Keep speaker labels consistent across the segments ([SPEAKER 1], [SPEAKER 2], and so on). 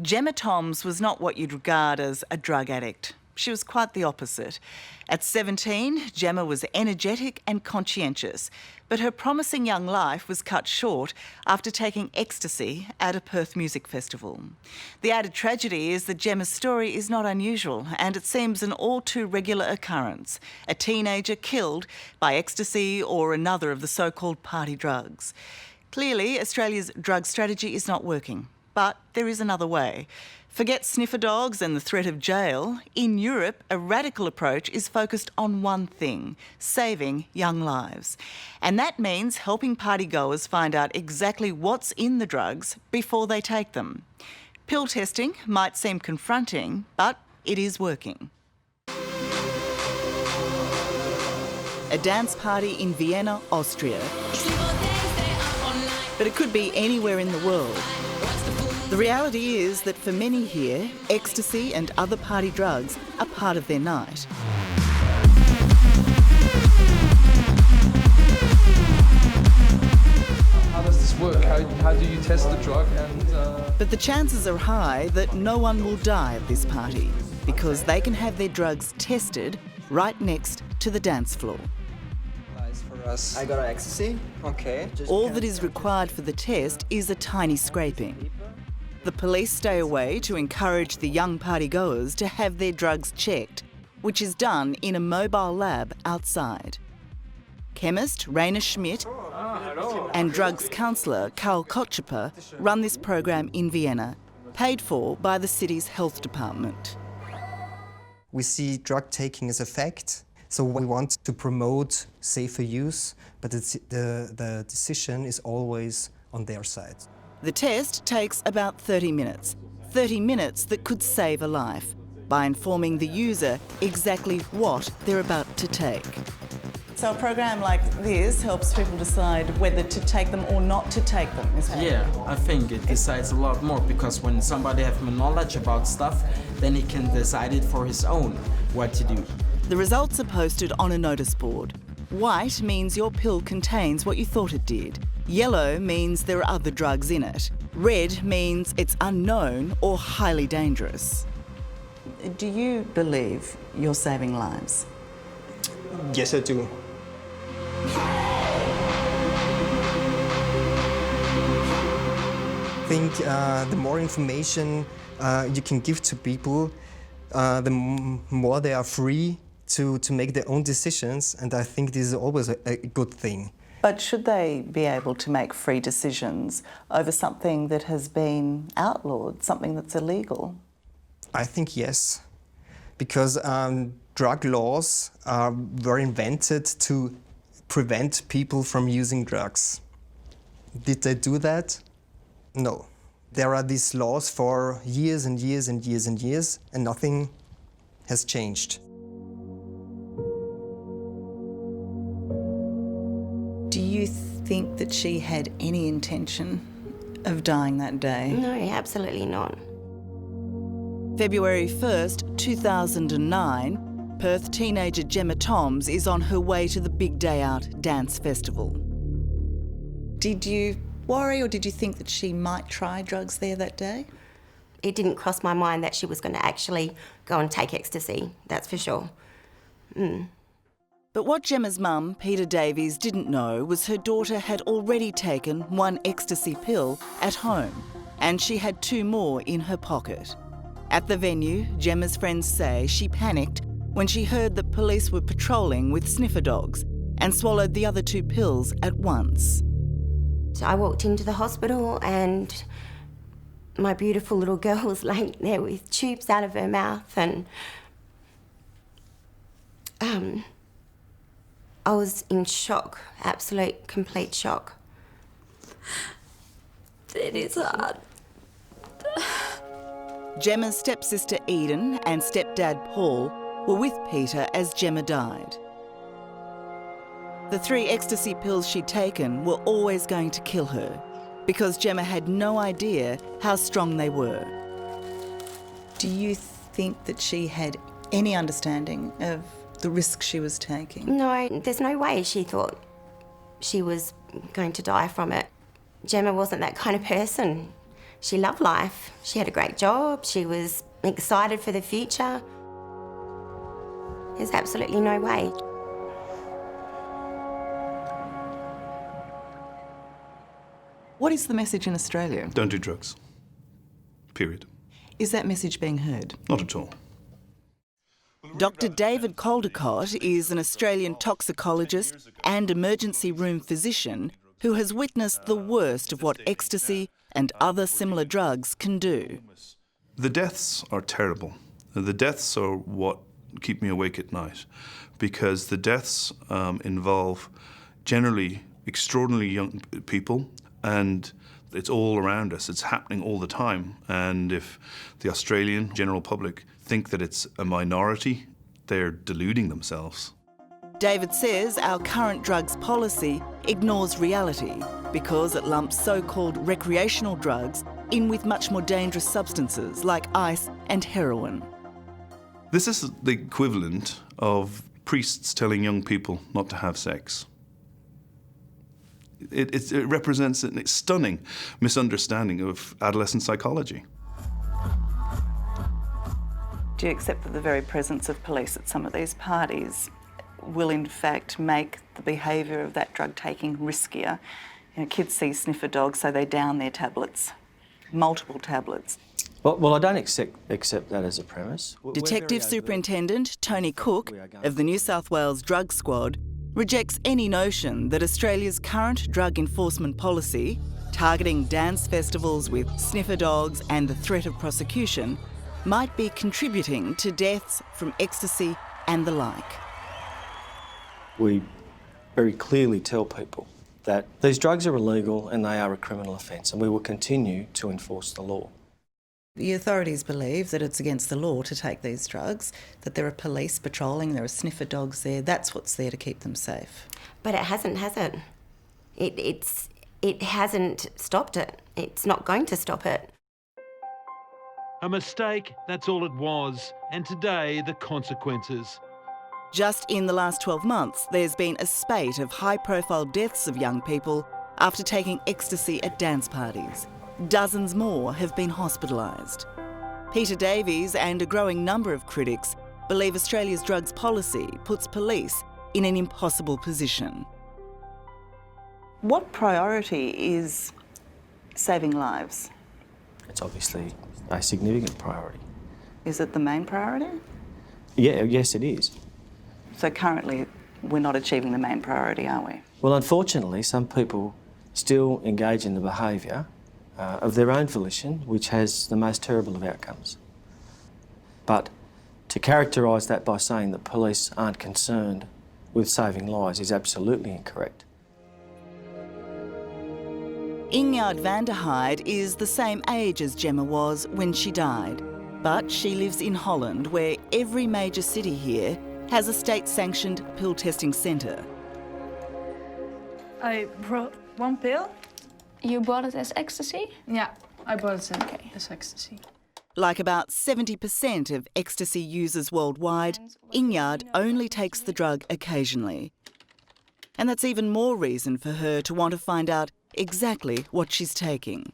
[SPEAKER 1] Gemma Toms was not what you'd regard as a drug addict. She was quite the opposite. At 17, Gemma was energetic and conscientious, but her promising young life was cut short after taking ecstasy at a Perth music festival. The added tragedy is that Gemma's story is not unusual, and it seems an all too regular occurrence. A teenager killed by ecstasy or another of the so-called party drugs. Clearly, Australia's drug strategy is not working, but there is another way. Forget sniffer dogs and the threat of jail. In Europe, a radical approach is focused on one thing: saving young lives. And that means helping partygoers find out exactly what's in the drugs before they take them. Pill testing might seem confronting, but it is working. A dance party in Vienna, Austria. But it could be anywhere in the world. The reality is that for many here, ecstasy and other party drugs are part of their night.
[SPEAKER 2] How does this work? How do you test the drug?
[SPEAKER 1] But the chances are high that no one will die at this party because they can have their drugs tested right next to the dance floor.
[SPEAKER 3] I got an ecstasy. Okay.
[SPEAKER 1] All that is required for the test is a tiny scraping. The police stay away to encourage the young partygoers to have their drugs checked, which is done in a mobile lab outside. Chemist Rainer Schmidt and drugs counsellor Karl Kotscheper run this program in Vienna, paid for by the city's health department.
[SPEAKER 4] We see drug taking as a fact, so we want to promote safer use, but the decision is always on their side.
[SPEAKER 1] The test takes about 30 minutes. 30 minutes that could save a life by informing the user exactly what they're about to take. So a program like this helps people decide whether to take them or not to take them, isn't it?
[SPEAKER 5] Yeah, I think it decides a lot more, because when somebody has knowledge about stuff, then he can decide it for his own what to do.
[SPEAKER 1] The results are posted on a notice board. White means your pill contains what you thought it did. Yellow means there are other drugs in it. Red means it's unknown or highly dangerous. Do you believe you're saving lives?
[SPEAKER 4] Yes, I do. I think the more information you can give to people, the more they are free to make their own decisions, and I think this is always a good thing.
[SPEAKER 1] But should they be able to make free decisions over something that has been outlawed, something that's illegal?
[SPEAKER 4] I think yes, because drug laws were invented to prevent people from using drugs. Did they do that? No. There are these laws for years and years and years and years, and nothing has changed.
[SPEAKER 1] Do you think that she had any intention of dying that day?
[SPEAKER 6] No, absolutely not.
[SPEAKER 1] February 1st, 2009, Perth teenager Gemma Toms is on her way to the Big Day Out dance festival. Did you worry or did you think that she might try drugs there that day?
[SPEAKER 6] It didn't cross my mind that she was going to actually go and take ecstasy, that's for sure.
[SPEAKER 1] But what Gemma's mum, Peter Davies, didn't know was her daughter had already taken one ecstasy pill at home, and she had 2 more in her pocket. At the venue, Gemma's friends say she panicked when she heard that police were patrolling with sniffer dogs and swallowed the other 2 pills at once.
[SPEAKER 6] So I walked into the hospital and my beautiful little girl was laying there with tubes out of her mouth, and I was in shock, absolute, complete shock.
[SPEAKER 7] It is hard.
[SPEAKER 1] Gemma's stepsister Eden and stepdad Paul were with Peter as Gemma died. The 3 ecstasy pills she'd taken were always going to kill her because Gemma had no idea how strong they were. Do you think that she had any understanding of the risk she was taking?
[SPEAKER 6] No, there's no way she thought she was going to die from it. Gemma wasn't that kind of person. She loved life. She had a great job. She was excited for the future. There's absolutely no way.
[SPEAKER 1] What is the message in Australia?
[SPEAKER 7] Don't do drugs. Period.
[SPEAKER 1] Is that message being heard?
[SPEAKER 7] Not at all.
[SPEAKER 1] Dr. David Caldecott is an Australian toxicologist and emergency room physician who has witnessed the worst of what ecstasy and other similar drugs can do.
[SPEAKER 7] The deaths are terrible. The deaths are what keep me awake at night, because the deaths involve generally extraordinarily young people, and it's all around us. It's happening all the time. And if the Australian general public think that it's a minority, they're deluding themselves.
[SPEAKER 1] David says our current drugs policy ignores reality because it lumps so-called recreational drugs in with much more dangerous substances like ice and heroin.
[SPEAKER 7] This is the equivalent of priests telling young people not to have sex. It represents a stunning misunderstanding of adolescent psychology.
[SPEAKER 1] Do you accept that the very presence of police at some of these parties will in fact make the behaviour of that drug taking riskier? You know, kids see sniffer dogs, so they down their tablets, multiple tablets.
[SPEAKER 8] Well, I don't accept that as a premise.
[SPEAKER 1] Detective Superintendent Tony Cook of the New South Wales Drug Squad rejects any notion that Australia's current drug enforcement policy, targeting dance festivals with sniffer dogs and the threat of prosecution, might be contributing to deaths from ecstasy and the like.
[SPEAKER 8] We very clearly tell people that these drugs are illegal and they are a criminal offence, and we will continue to enforce the law.
[SPEAKER 1] The authorities believe that it's against the law to take these drugs, that there are police patrolling, there are sniffer dogs there. That's what's there to keep them safe.
[SPEAKER 6] But it hasn't, has it? It hasn't stopped it. It's not going to stop it.
[SPEAKER 9] A mistake, that's all it was, and today the consequences.
[SPEAKER 1] Just in the last 12 months, there's been a spate of high-profile deaths of young people after taking ecstasy at dance parties. Dozens more have been hospitalised. Peter Davies and a growing number of critics believe Australia's drugs policy puts police in an impossible position. What priority is saving lives?
[SPEAKER 8] It's obviously a significant priority.
[SPEAKER 1] Is it the main priority?
[SPEAKER 8] Yes, it is.
[SPEAKER 1] So currently, we're not achieving the main priority, are we?
[SPEAKER 8] Well, unfortunately, some people still engage in the behaviour of their own volition, which has the most terrible of outcomes. But to characterise that by saying that police aren't concerned with saving lives is absolutely incorrect.
[SPEAKER 1] Ingjard van der Heide is the same age as Gemma was when she died, but she lives in Holland, where every major city here has a state-sanctioned pill testing centre.
[SPEAKER 10] I brought one pill.
[SPEAKER 11] You bought it as ecstasy?
[SPEAKER 10] Yeah, I bought it as ecstasy.
[SPEAKER 1] Like about 70% of ecstasy users worldwide, Ingjard only takes the drug occasionally. And that's even more reason for her to want to find out exactly what she's taking.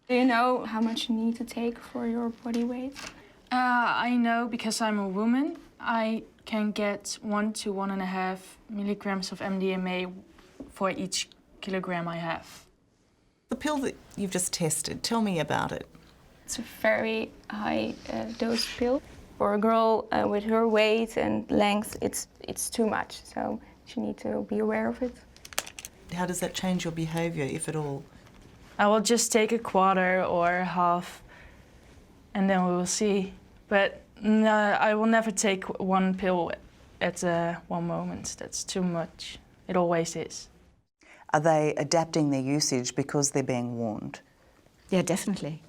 [SPEAKER 11] Do you know how much you need to take for your body weight?
[SPEAKER 10] I know because I'm a woman. I can get 1 to 1.5 milligrams of MDMA for each kilogram I have.
[SPEAKER 1] The pill that you've just tested, tell me about it.
[SPEAKER 11] It's a very high dose pill. For a girl with her weight and length, it's too much, so she needs to be aware of it.
[SPEAKER 1] How does that change your behaviour, if at all?
[SPEAKER 10] I will just take a quarter or half and then we will see. But no, I will never take one pill at one moment. That's too much. It always is.
[SPEAKER 1] Are they adapting their usage because they're being warned?
[SPEAKER 12] Yeah, definitely.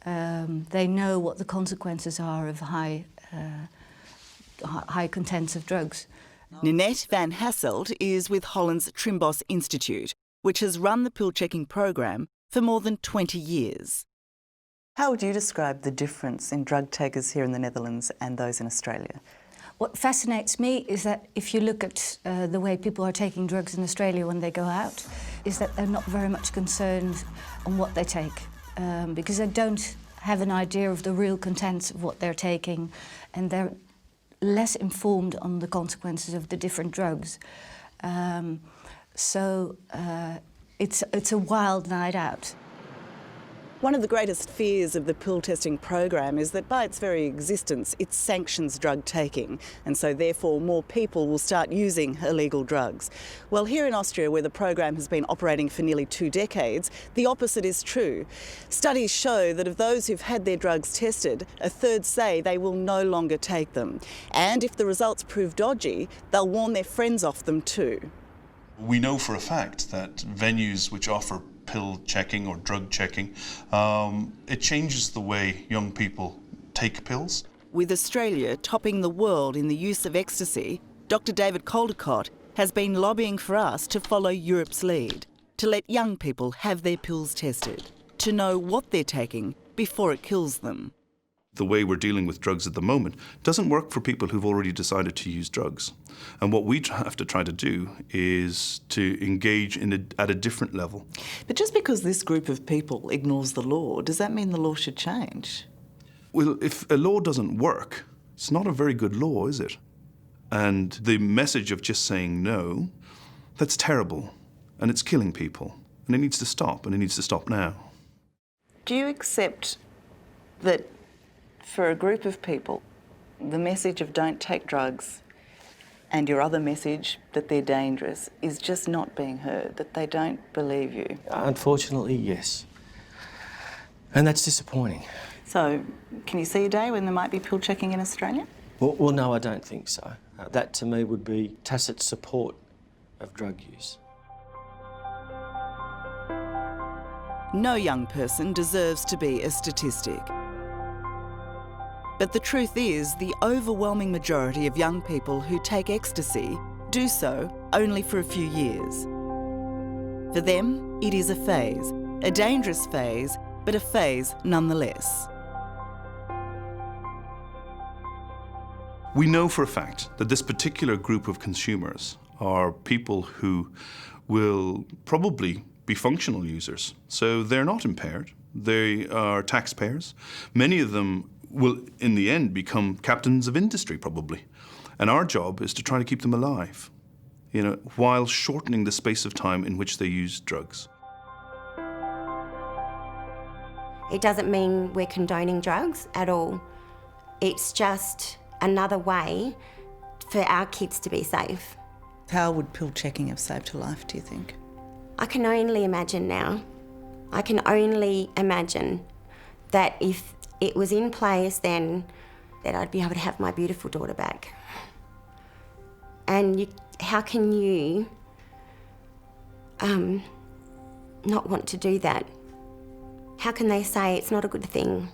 [SPEAKER 12] They know what the consequences are of high contents of drugs.
[SPEAKER 1] Ninette van Hasselt is with Holland's Trimbos Institute, which has run the pill-checking program for more than 20 years. How would you describe the difference in drug takers here in the Netherlands and those in Australia?
[SPEAKER 12] What fascinates me is that if you look at the way people are taking drugs in Australia when they go out, is that they're not very much concerned on what they take. because they don't have an idea of the real contents of what they're taking, and they're less informed on the consequences of the different drugs. So it's a wild night out.
[SPEAKER 1] One of the greatest fears of the pill testing program is that by its very existence, it sanctions drug taking, and so therefore more people will start using illegal drugs. Well, here in Austria, where the program has been operating for nearly 2 decades, the opposite is true. Studies show that of those who've had their drugs tested, a third say they will no longer take them. And if the results prove dodgy, they'll warn their friends off them too.
[SPEAKER 7] We know for a fact that venues which offer pill checking or drug checking, it changes the way young people take pills.
[SPEAKER 1] With Australia topping the world in the use of ecstasy, Dr. David Caldecott has been lobbying for us to follow Europe's lead, to let young people have their pills tested, to know what they're taking before it kills them.
[SPEAKER 7] The way we're dealing with drugs at the moment doesn't work for people who've already decided to use drugs. And what we have to try to do is to engage at a different level.
[SPEAKER 1] But just because this group of people ignores the law, does that mean the law should change?
[SPEAKER 7] Well, if a law doesn't work, it's not a very good law, is it? And the message of just saying no, that's terrible. And it's killing people. And it needs to stop, and it needs to stop now.
[SPEAKER 1] Do you accept that for a group of people, the message of don't take drugs and your other message that they're dangerous is just not being heard, that they don't believe you?
[SPEAKER 8] Unfortunately, yes. And that's disappointing.
[SPEAKER 1] So, can you see a day when there might be pill checking in Australia?
[SPEAKER 8] Well, no, I don't think so. That to me would be tacit support of drug use.
[SPEAKER 1] No young person deserves to be a statistic. But the truth is, the overwhelming majority of young people who take ecstasy do so only for a few years. For them, it is a phase, a dangerous phase, but a phase nonetheless.
[SPEAKER 7] We know for a fact that this particular group of consumers are people who will probably be functional users. So they're not impaired. They are taxpayers. Many of them will, in the end, become captains of industry, probably. And our job is to try to keep them alive, while shortening the space of time in which they use drugs.
[SPEAKER 6] It doesn't mean we're condoning drugs at all. It's just another way for our kids to be safe.
[SPEAKER 1] How would pill checking have saved her life, do you think?
[SPEAKER 6] I can only imagine now. I can only imagine that if it was in place then, that I'd be able to have my beautiful daughter back. And how can you not want to do that? How can they say it's not a good thing?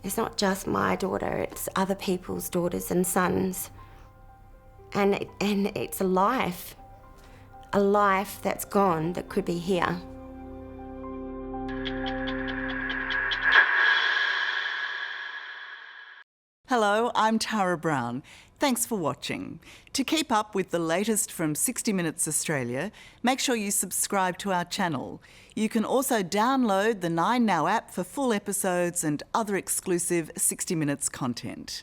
[SPEAKER 6] It's not just my daughter, it's other people's daughters and sons. And it's a life that's gone that could be here.
[SPEAKER 1] Hello, I'm Tara Brown. Thanks for watching. To keep up with the latest from 60 Minutes Australia, make sure you subscribe to our channel. You can also download the 9Now app for full episodes and other exclusive 60 Minutes content.